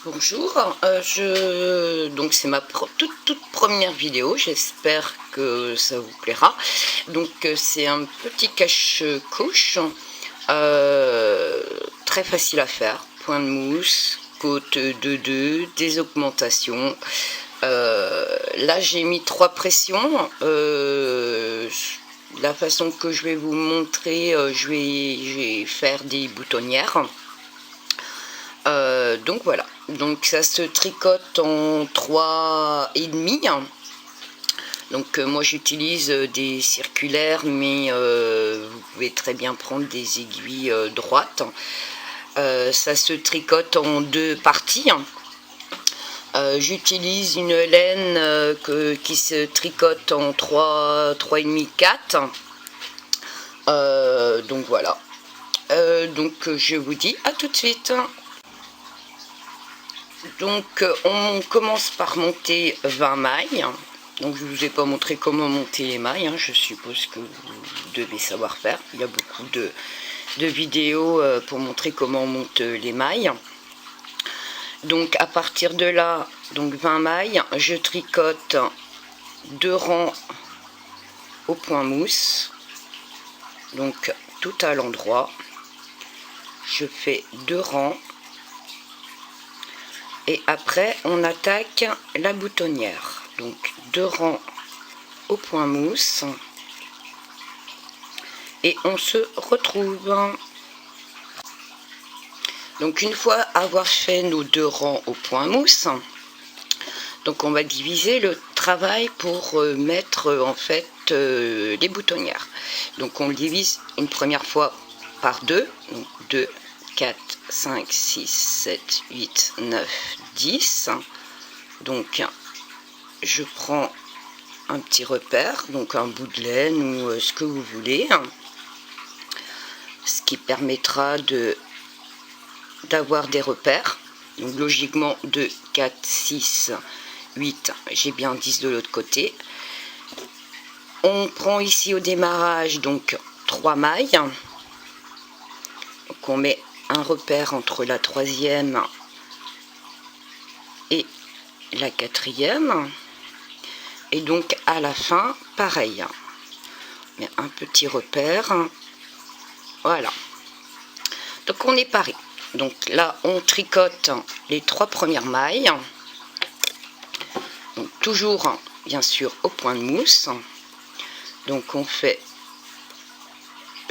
Bonjour, donc c'est ma toute première vidéo, j'espère que ça vous plaira. Donc c'est un petit cache-couche, très facile à faire, point de mousse, côte de 2, des augmentations. Là j'ai mis 3 pressions. La façon que je vais vous montrer, je vais faire des boutonnières. Donc voilà, donc ça se tricote en 3,5. Donc moi j'utilise des circulaires, mais vous pouvez très bien prendre des aiguilles droites. Ça se tricote en 2 parties. J'utilise une laine qui se tricote en 3,5, 4. Donc voilà, donc je vous dis à tout de suite. Donc on commence par monter 20 mailles. Donc je ne vous ai pas montré comment monter les mailles, hein. Je suppose que vous devez savoir faire. Il y a beaucoup de vidéos pour montrer comment on monte les mailles. Donc à partir de là, donc 20 mailles, je tricote 2 rangs au point mousse. Donc tout à l'endroit. Je fais 2 rangs. Et après, on attaque la boutonnière. Donc 2 rangs au point mousse. Et on se retrouve. Donc une fois avoir fait nos 2 rangs au point mousse, donc on va diviser le travail pour mettre en fait les boutonnières. Donc on le divise une première fois par 2. Donc 2, 4, 5, 6, 7, 8, 9, 10. Donc je prends un petit repère, donc un bout de laine ou ce que vous voulez, ce qui permettra d'avoir des repères. Donc logiquement 2, 4, 6, 8, j'ai bien 10 de l'autre côté. On prend ici au démarrage donc 3 mailles. Donc on met un repère entre la 3e et la 4e. Et donc à la fin, pareil. On met un petit repère. Voilà. Donc on est pareil. Donc là, on tricote les 3 premières mailles. Donc toujours, bien sûr, au point de mousse. Donc on fait...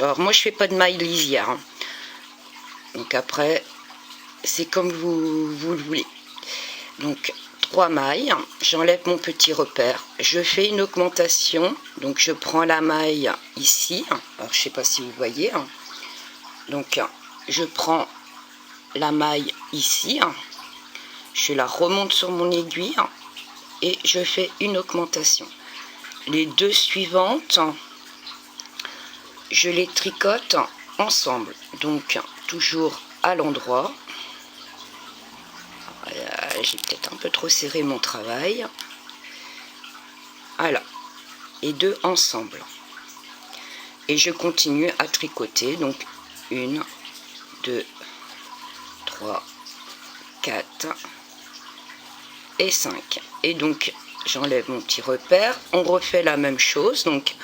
Alors moi, je fais pas de maille lisière. Donc après, c'est comme vous le voulez. Donc 3 mailles, j'enlève mon petit repère. Je fais une augmentation. Donc je prends la maille ici. Alors je sais pas si vous voyez. Donc je prends la maille ici, je la remonte sur mon aiguille et je fais une augmentation. Les 2 suivantes, je les tricote ensemble, donc toujours à l'endroit. J'ai peut-être un peu trop serré mon travail. Voilà, les 2 ensemble. Et je continue à tricoter, donc 1, 2, 3, 4 et 5. Et donc j'enlève mon petit repère, on refait la même chose. Donc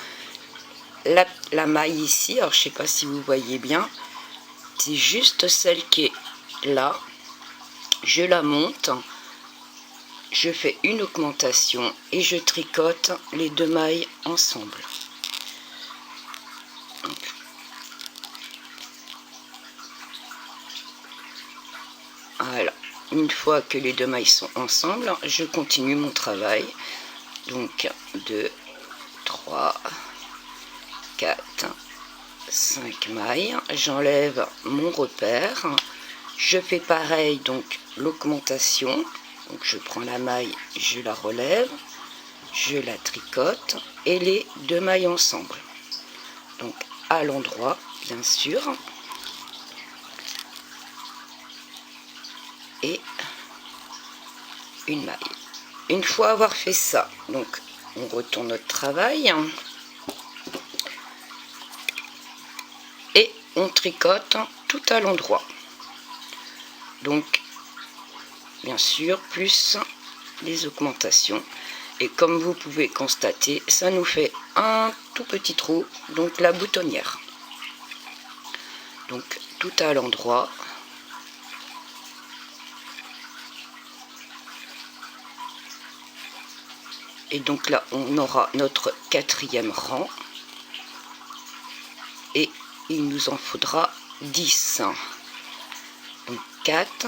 la maille ici, alors je sais pas si vous voyez bien, c'est juste celle qui est là. Je la monte, je fais une augmentation et je tricote les 2 mailles ensemble. Voilà, une fois que les 2 mailles sont ensemble, je continue mon travail. Donc 2, 3, 4, 5 mailles, j'enlève mon repère, je fais pareil, donc l'augmentation. Donc je prends la maille, je la relève, je la tricote et les 2 mailles ensemble. Donc à l'endroit, bien sûr. Et une maille. Une fois avoir fait ça, donc on retourne notre travail et on tricote tout à l'endroit. Donc bien sûr, plus les augmentations. Et comme vous pouvez constater, ça nous fait un tout petit trou, donc la boutonnière. Donc tout à l'endroit. Et donc là, on aura notre 4e rang. Et il nous en faudra 10. Donc 4.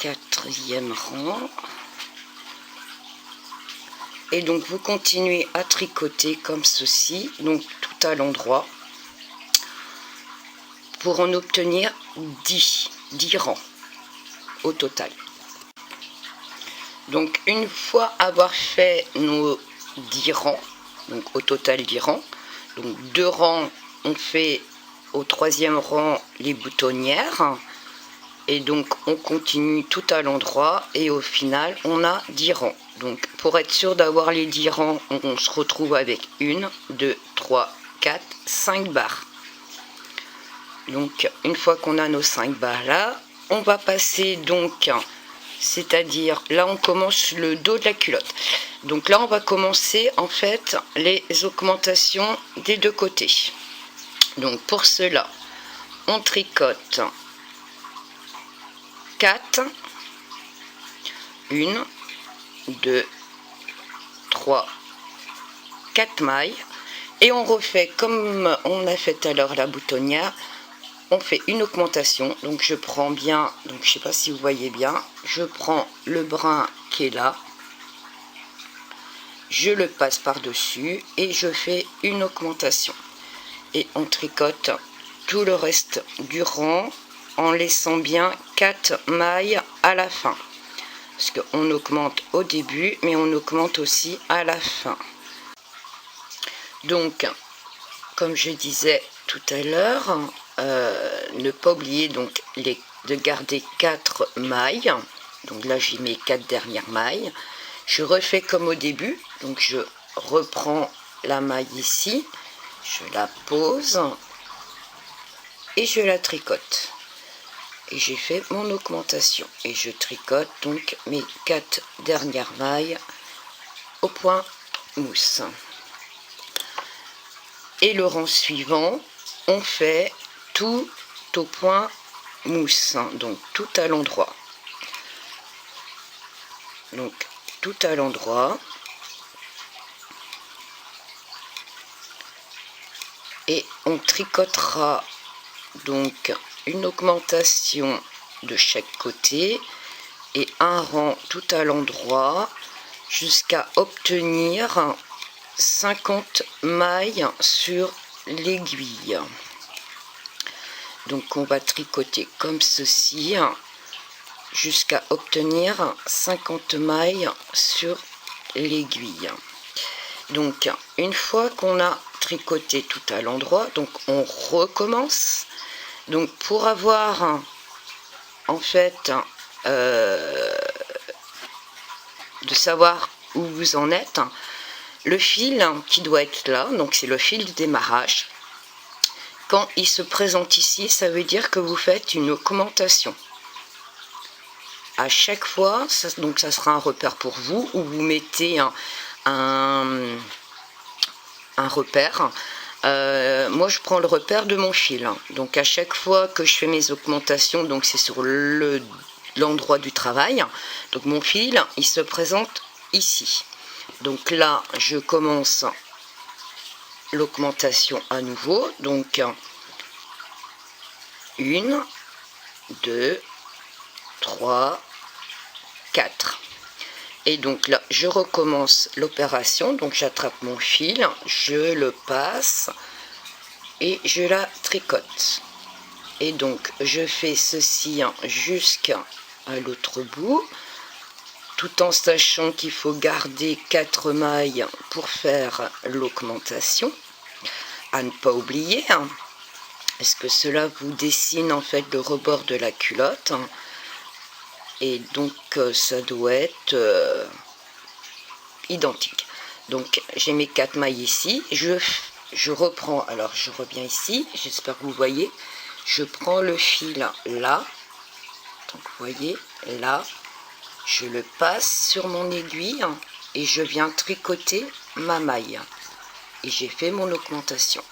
Quatrième rang. Et donc vous continuez à tricoter comme ceci, donc tout à l'endroit, pour en obtenir 10 rangs au total. Donc une fois avoir fait nos 10 rangs, donc au total 10 rangs, donc 2 rangs, on fait au 3e rang les boutonnières, et donc on continue tout à l'endroit, et au final on a 10 rangs. Donc pour être sûr d'avoir les 10 rangs, on se retrouve avec 1, 2, 3, 4, 5 barres. Donc une fois qu'on a nos 5 barres là, on va passer donc, c'est-à-dire là on commence le dos de la culotte. Donc là on va commencer en fait les augmentations des deux côtés. Donc pour cela, on tricote 4, 1, 2, 3, 4 mailles, et on refait comme on a fait tout à l'heure la boutonnière. On fait une augmentation, donc je prends bien, donc je sais pas si vous voyez bien, je prends le brin qui est là, je le passe par dessus et je fais une augmentation, et on tricote tout le reste du rang en laissant bien 4 mailles à la fin, parce qu'on augmente au début mais on augmente aussi à la fin. Donc comme je disais tout à l'heure, ne pas oublier donc de garder 4 mailles. Donc là j'ai mes 4 dernières mailles, je refais comme au début, donc je reprends la maille ici, je la pose et je la tricote, et j'ai fait mon augmentation, et je tricote donc mes 4 dernières mailles au point mousse. Et le rang suivant, on fait tout au point mousse, donc tout à l'endroit. Donc tout à l'endroit. Et on tricotera donc une augmentation de chaque côté et un rang tout à l'endroit jusqu'à obtenir 50 mailles sur l'aiguille. Donc on va tricoter comme ceci jusqu'à obtenir 50 mailles sur l'aiguille. Donc une fois qu'on a tricoté tout à l'endroit, donc on recommence. Donc pour avoir en fait de savoir où vous en êtes, le fil qui doit être là, donc c'est le fil du démarrage. Quand il se présente ici, ça veut dire que vous faites une augmentation. À chaque fois, donc ça sera un repère pour vous, où vous mettez un repère. Moi je prends le repère de mon fil, donc à chaque fois que je fais mes augmentations, donc c'est sur l'endroit du travail, donc mon fil il se présente ici. Donc là je commence l'augmentation à nouveau, donc 1, 2, 3, 4. Et donc là, je recommence l'opération, donc j'attrape mon fil, je le passe et je la tricote. Et donc je fais ceci jusqu'à l'autre bout, tout en sachant qu'il faut garder 4 mailles pour faire l'augmentation. À ne pas oublier, parce que cela vous dessine en fait le rebord de la culotte. Et donc ça doit être identique. Donc j'ai mes 4 mailles ici, je je reprends, alors je reviens ici, j'espère que vous voyez, je prends le fil là, donc vous voyez, là, je le passe sur mon aiguille et je viens tricoter ma maille. Et j'ai fait mon augmentation.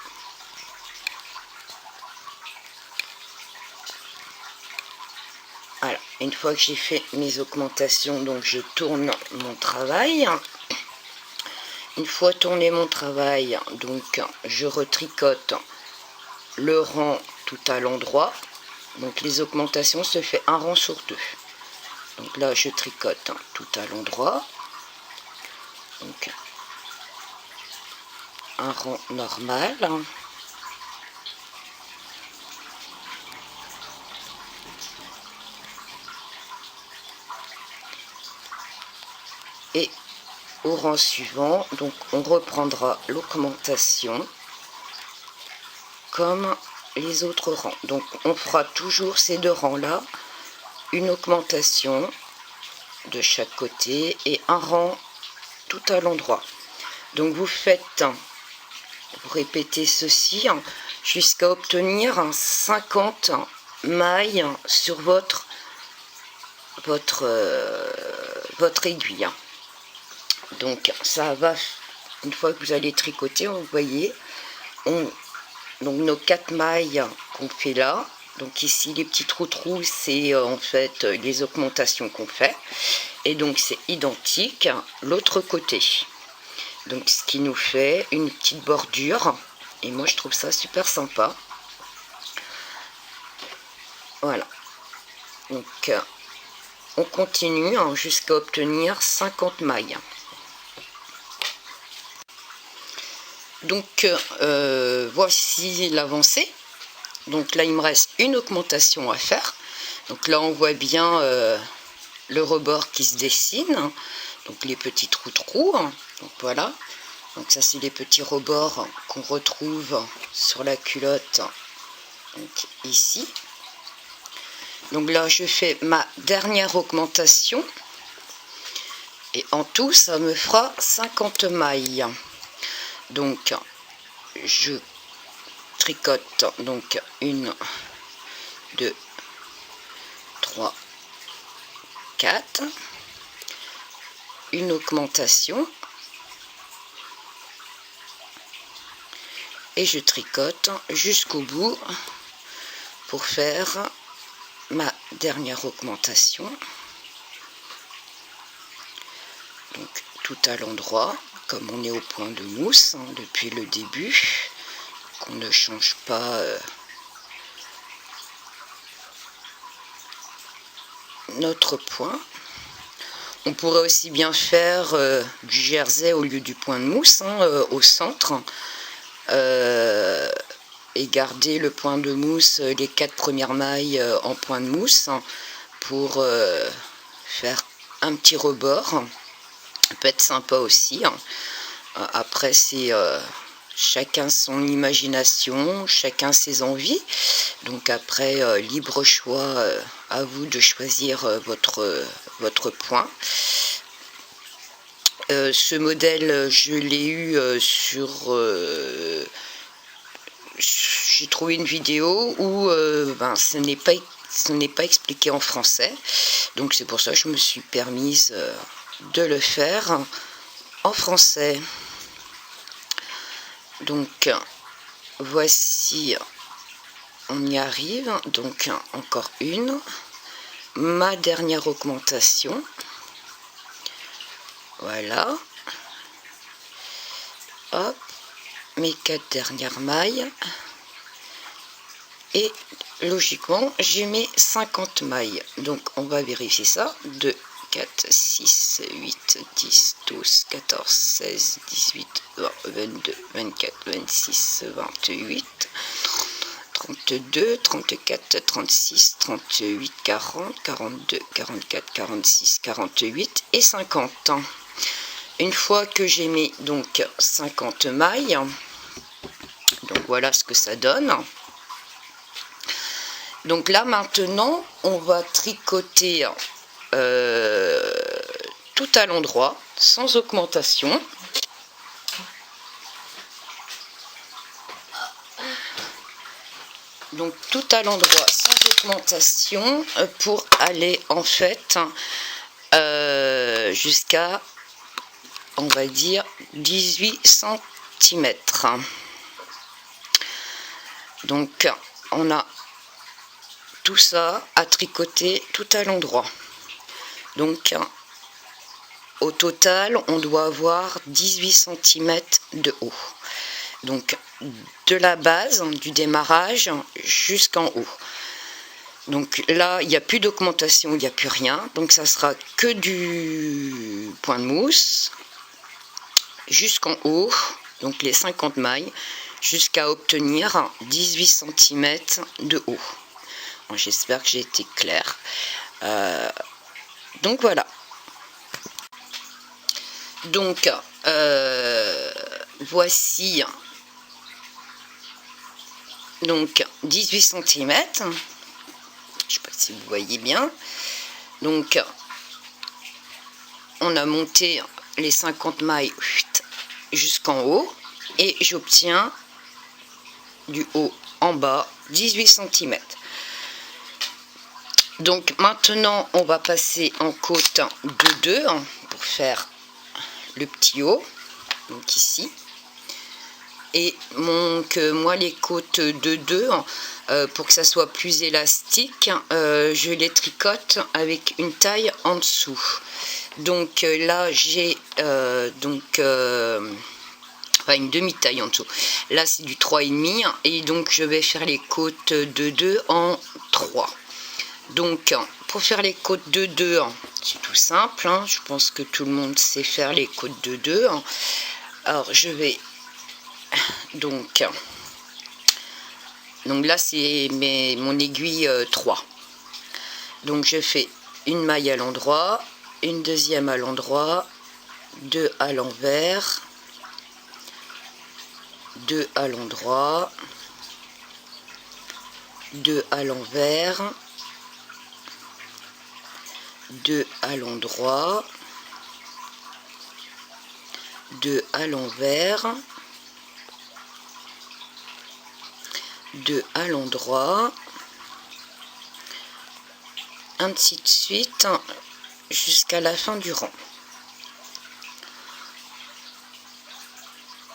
Voilà, une fois que j'ai fait mes augmentations, donc je tourne mon travail. Une fois tourné mon travail, donc je retricote le rang tout à l'endroit. Donc les augmentations se fait un rang sur deux. Donc là je tricote tout à l'endroit. Donc un rang normal. Et au rang suivant, donc on reprendra l'augmentation comme les autres rangs. Donc on fera toujours ces deux rangs là, une augmentation de chaque côté et un rang tout à l'endroit. Donc vous faites, vous répétez ceci jusqu'à obtenir 50 mailles sur votre aiguille. Donc ça va, une fois que vous allez tricoter, vous voyez, donc nos 4 mailles qu'on fait là, donc ici les petits trous c'est en fait les augmentations qu'on fait, et donc c'est identique l'autre côté. Donc ce qui nous fait une petite bordure, et moi je trouve ça super sympa. Voilà, donc on continue jusqu'à obtenir 50 mailles. Donc voici l'avancée. Donc là il me reste une augmentation à faire. Donc là on voit bien le rebord qui se dessine, donc les petits trous. Donc voilà, donc ça c'est les petits rebords qu'on retrouve sur la culotte, donc ici. Donc là je fais ma dernière augmentation et en tout ça me fera 50 mailles. Donc je tricote donc 1, 2, 3, 4, une augmentation et je tricote jusqu'au bout pour faire ma dernière augmentation. Donc tout à l'endroit, comme on est au point de mousse depuis le début, qu'on ne change pas notre point. On pourrait aussi bien faire du jersey au lieu du point de mousse au centre, et garder le point de mousse, les 4 premières mailles en point de mousse pour faire un petit rebord. Ça peut être sympa aussi. Après c'est chacun son imagination, chacun ses envies. Donc après libre choix à vous de choisir votre point. Ce modèle je l'ai eu sur j'ai trouvé une vidéo où ce n'est pas expliqué en français, donc c'est pour ça que je me suis permise de le faire en français. Donc voici, on y arrive. Donc encore une, ma dernière augmentation, voilà, hop, mes 4 dernières mailles et logiquement j'ai mes 50 mailles. Donc on va vérifier ça. 2, 4, 6, 8, 10, 12, 14, 16, 18, 20, 22, 24, 26, 28, 32, 34, 36, 38, 40, 42, 44, 46, 48 et 50. Une fois que j'ai mis donc 50 mailles, donc voilà ce que ça donne. Donc là maintenant on va tricoter tout à l'endroit sans augmentation. donc tout à l'endroit sans augmentation pour aller en fait jusqu'à, on va dire, 18 cm. Donc on a tout ça à tricoter tout à l'endroit. Donc au total on doit avoir 18 cm de haut, donc de la base du démarrage jusqu'en haut. Donc là il n'y a plus d'augmentation, il n'y a plus rien, donc ça sera que du point de mousse jusqu'en haut, donc les 50 mailles, jusqu'à obtenir 18 cm de haut. Bon, j'espère que j'ai été claire. Donc voilà. Donc voici donc 18 cm. Je sais pas si vous voyez bien. Donc on a monté les 50 mailles jusqu'en haut et j'obtiens du haut en bas 18 cm. Donc maintenant on va passer en côte de 2 pour faire le petit haut, donc ici. Et donc moi les côtes de 2 pour que ça soit plus élastique, je les tricote avec une taille en dessous. Donc là j'ai une demi-taille en dessous. Là c'est du 3,5 et donc je vais faire les côtes de 2 en 3. Donc pour faire les côtes de 2, c'est tout simple, je pense que tout le monde sait faire les côtes de 2. Alors je vais donc là c'est mon aiguille 3. Donc je fais une maille à l'endroit, une deuxième à l'endroit, 2 à l'envers, 2 à l'endroit, 2 à l'envers, 2 à l'endroit, 2 à l'envers, 2 à l'endroit, ainsi de suite jusqu'à la fin du rang.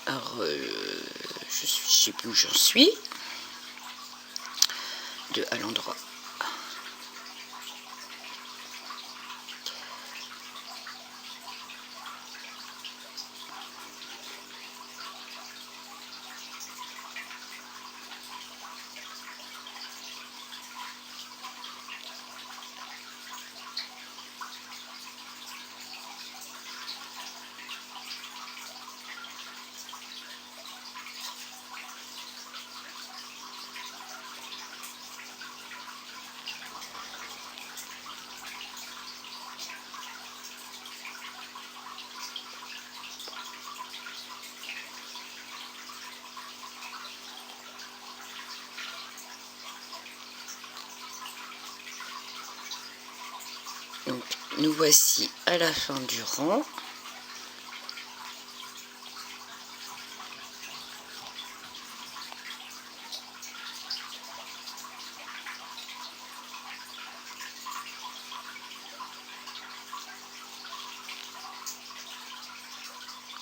Alors je sais plus où j'en suis. 2 à l'endroit. Donc nous voici à la fin du rang.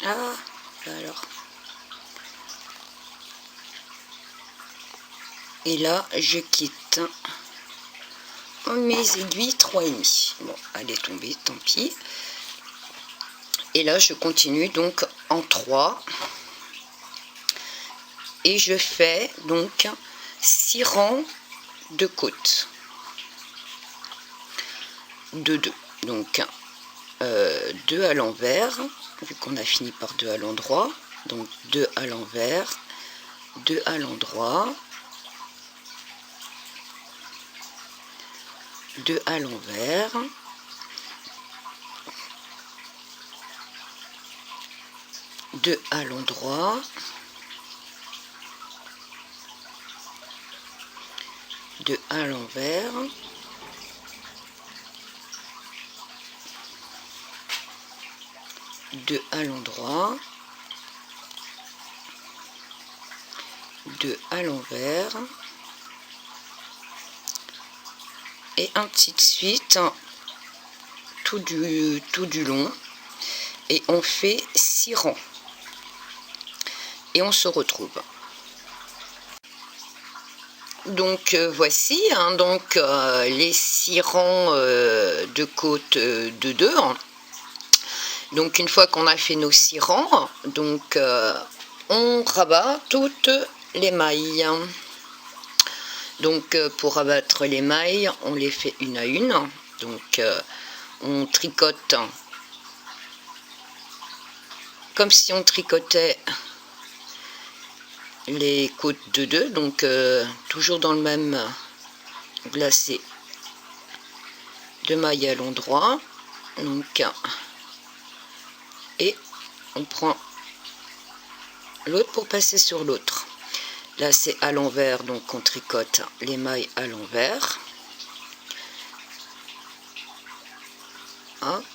Ah, alors. Et là, je quitte mes aiguilles 3,5. Bon, elle est tombée, tant pis. Et là, je continue donc en 3. Et je fais donc 6 rangs de côtes. De 2. Donc, 2 à l'envers, vu qu'on a fini par 2 à l'endroit. Donc, 2 à l'envers, 2 à l'endroit, 2 à l'envers, 2 à l'endroit, 2 à l'envers, 2 à l'endroit, 2 à l'envers, et ainsi de suite, tout du long, et on fait 6 rangs et on se retrouve. Donc voici hein, donc les 6 rangs de côte de 2. Donc une fois qu'on a fait nos 6 rangs, donc on rabat toutes les mailles. Donc pour rabattre les mailles, on les fait une à une. Donc on tricote comme si on tricotait les côtes de 2, donc toujours dans le même glacé de mailles à l'endroit. Donc et on prend l'autre pour passer sur l'autre. Là c'est à l'envers, donc on tricote les mailles à l'envers. Hop.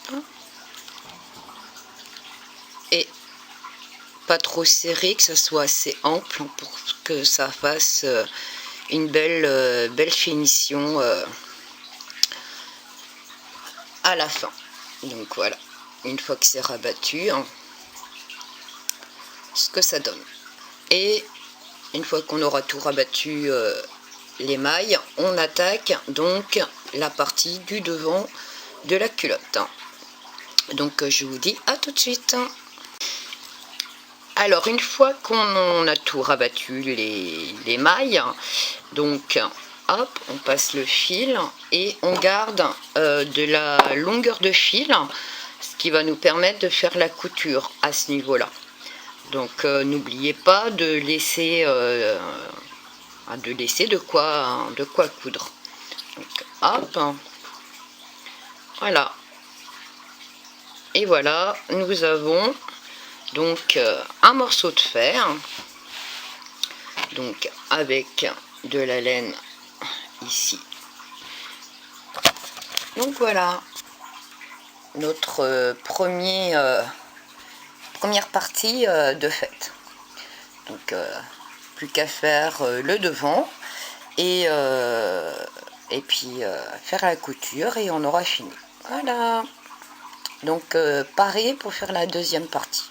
Et pas trop serré, que ça soit assez ample pour que ça fasse une belle finition à la fin. Donc voilà, une fois que c'est rabattu, hein, ce que ça donne. Et une fois qu'on aura tout rabattu les mailles, on attaque donc la partie du devant de la culotte. Donc je vous dis à tout de suite. Alors une fois qu'on a tout rabattu les mailles, donc hop, on passe le fil et on garde de la longueur de fil, ce qui va nous permettre de faire la couture à ce niveau-là. Donc n'oubliez pas de laisser de quoi coudre. Donc hop, voilà. Et voilà, nous avons donc un morceau de fer, donc avec de la laine ici. Donc voilà notre première partie de faite. Donc plus qu'à faire le devant et puis faire la couture et on aura fini. Voilà. Donc pareil pour faire la deuxième partie.